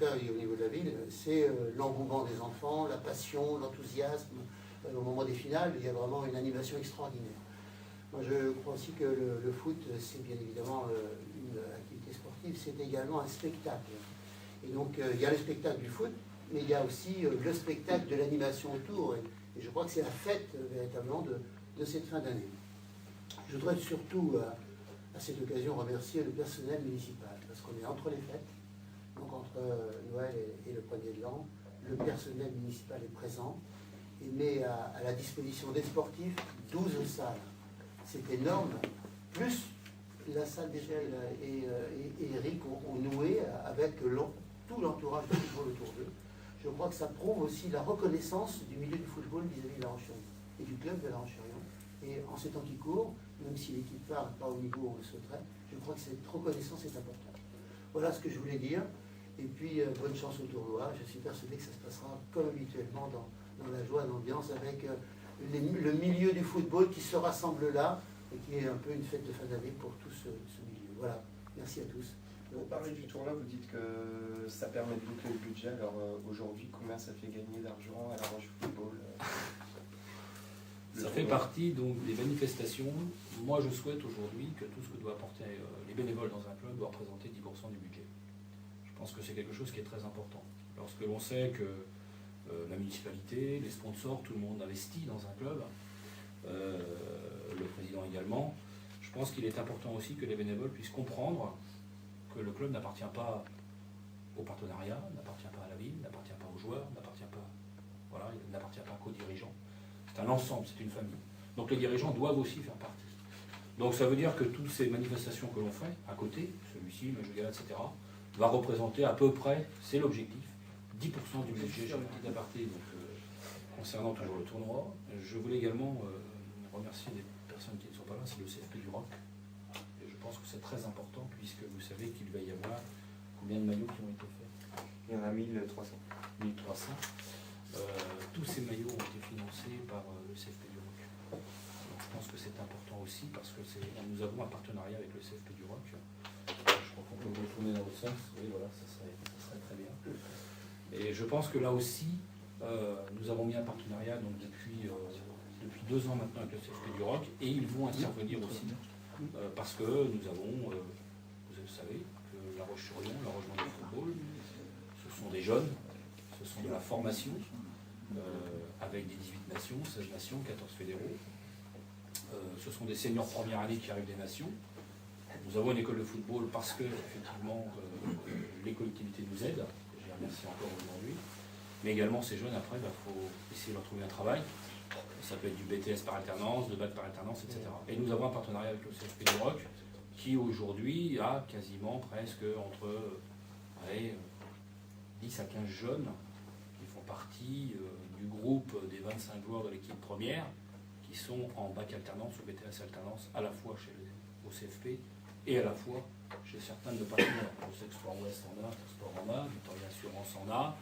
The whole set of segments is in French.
et au niveau de la ville, c'est l'engouement des enfants, la passion, l'enthousiasme. Au moment des finales, il y a vraiment une animation extraordinaire. Moi, je crois aussi que le foot, c'est bien évidemment une activité sportive, c'est également un spectacle. Et donc, il y a le spectacle du foot, mais il y a aussi le spectacle de l'animation autour. Et je crois que c'est la fête, véritablement, de cette fin d'année. Je voudrais surtout, à cette occasion, remercier le personnel municipal, parce qu'on est entre les fêtes. Donc entre Noël et le 1er de l'an, le personnel municipal est présent et met à la disposition des sportifs 12 salles. C'est énorme. Plus la salle d'Égel et Eric ont noué avec tout l'entourage du football autour d'eux. Je crois que ça prouve aussi la reconnaissance du milieu du football vis-à-vis de La Roche-sur-Yon et du club de La Roche-sur-Yon. Et en ces temps qui courent, même si l'équipe part pas au niveau où on le souhaiterait, je crois que cette reconnaissance est importante. Voilà ce que je voulais dire. Et puis, bonne chance au tournoi. Je suis persuadé que ça se passera comme habituellement dans la joie, l'ambiance, avec le milieu du football qui se rassemble là et qui est un peu une fête de fin d'année pour tout ce milieu. Voilà. Merci à tous. Vous parlez du tournoi, vous dites que ça permet de boucler le budget. Alors aujourd'hui, combien ça fait gagner d'argent à La Roche Football Ça fait partie donc des manifestations. Moi, je souhaite aujourd'hui que tout ce que doit apporter les bénévoles dans un club doit représenter 10% du budget. Je pense que c'est quelque chose qui est très important. Lorsque l'on sait que la municipalité, les sponsors, tout le monde investit dans un club, le président également, je pense qu'il est important aussi que les bénévoles puissent comprendre que le club n'appartient pas au partenariat, n'appartient pas à la ville, n'appartient pas aux joueurs, n'appartient pas qu'aux dirigeants. C'est un ensemble, c'est une famille. Donc les dirigeants doivent aussi faire partie. Donc ça veut dire que toutes ces manifestations que l'on fait, à côté, celui-ci, le jeu gala, etc., va représenter à peu près, c'est l'objectif, 10% du budget. J'ai un petit aparté donc, concernant toujours le tournoi. Je voulais également remercier des personnes qui ne sont pas là, c'est le CFP du Roc. Et je pense que c'est très important puisque vous savez qu'il va y avoir combien de maillots qui ont été faits? Il y en a 1300. 1300. Tous ces maillots ont été financés par le CFP du Roc. Donc je pense que c'est important aussi parce que nous avons un partenariat avec le CFP du Roc. Je crois qu'on peut vous retourner dans l'autre sens. Oui, voilà, ça serait très bien. Et je pense que là aussi, nous avons mis un partenariat donc, depuis 2 ans maintenant avec le CFP du Roc et ils vont intervenir aussi parce que nous avons, vous savez, que La Roche-sur-Yon, la Roche du football, ce sont des jeunes, ce sont de la formation avec des 18 nations, 16 nations, 14 fédéraux. Ce sont des seniors première année qui arrivent des nations. Nous avons une école de football parce que, effectivement, les collectivités nous aident. Je les remercie encore aujourd'hui. Mais également, ces jeunes, après, il faut essayer de leur trouver un travail. Ça peut être du BTS par alternance, de bac par alternance, etc. Et nous avons un partenariat avec le CFP du Roc qui, aujourd'hui, a quasiment presque entre 10 à 15 jeunes qui font partie du groupe des 25 joueurs de l'équipe première qui sont en bac alternance ou BTS alternance à la fois au CFP et à la fois chez certains de nos partenaires. Je sais que Sport Ouest en a, Sport en a, Victoria Assurance en a,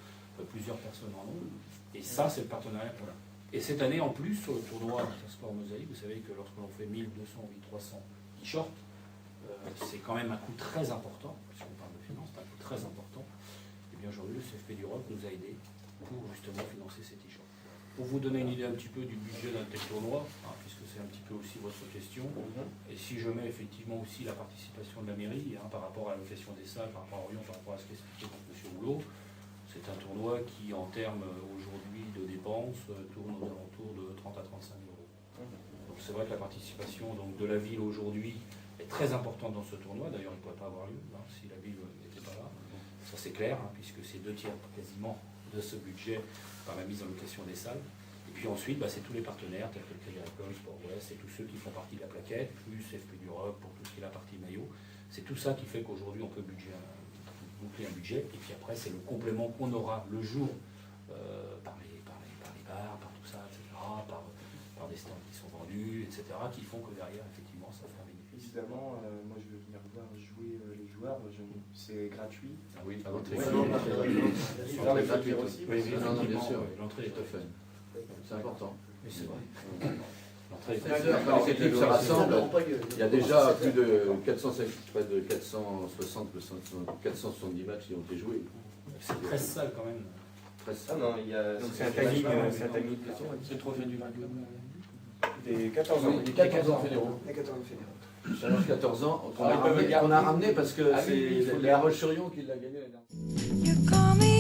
plusieurs personnes en ont. Et ça, c'est le partenariat. Voilà. Et cette année, en plus, sur le tournoi Sport Mosaïque, vous savez que lorsque l'on fait 1200 ou 1300 t-shirts, c'est quand même un coût très important. Si on parle de finance, c'est un coût très important. Et bien aujourd'hui, le CFP du Roc nous a aidés pour justement financer ces t-shirts. Pour vous donner une idée un petit peu du budget d'un tel tournoi, puisque c'est un petit peu aussi votre question, et si je mets effectivement aussi la participation de la mairie par rapport à la location des salles, par rapport à Orion, par rapport à ce qu'expliquait M. Boulot, c'est un tournoi qui, en termes aujourd'hui de dépenses, tourne aux alentours de 30 à 35 000 euros. Donc c'est vrai que la participation donc, de la ville aujourd'hui est très importante dans ce tournoi. D'ailleurs, il ne pourrait pas avoir lieu si la ville n'était pas là. Ça c'est clair, puisque c'est 2 tiers quasiment de ce budget par la mise en location des salles. Et puis ensuite, c'est tous les partenaires, tels que le Crédit Agricole, Sport Ouest, et tous ceux qui font partie de la plaquette, plus FP du Roc pour tout ce qui est la partie maillot. C'est tout ça qui fait qu'aujourd'hui, on peut boucler un budget. Et puis après, c'est le complément qu'on aura le jour par les bars, par tout ça, etc., par des stands qui sont vendus, etc., qui font que derrière, effectivement, ça fait un bénéfice. Évidemment, moi je veux venir voir jouer les joueurs, c'est gratuit. Ah oui, l'entrée est gratuite aussi. Non, bien sûr. L'entrée est offerte. C'est important. Mais c'est vrai. L'entrée est Quand les équipes se rassemblent, il y a déjà plus de 460 470 matchs qui ont été joués. C'est 13 salles quand même. Ah non, il y a. Donc c'est un timing, C'est le trophée du vainqueur. Des 14 ans. Oui, des 14 ans fédéraux. Les 14 fédéraux. Challenge 14 ans, Ah, ils peuvent le qu'on a garder. ramené parce que Ah oui, c'est il faut le La garder. Roche-sur-Yon qui l'a gagné l'année dernière. You call me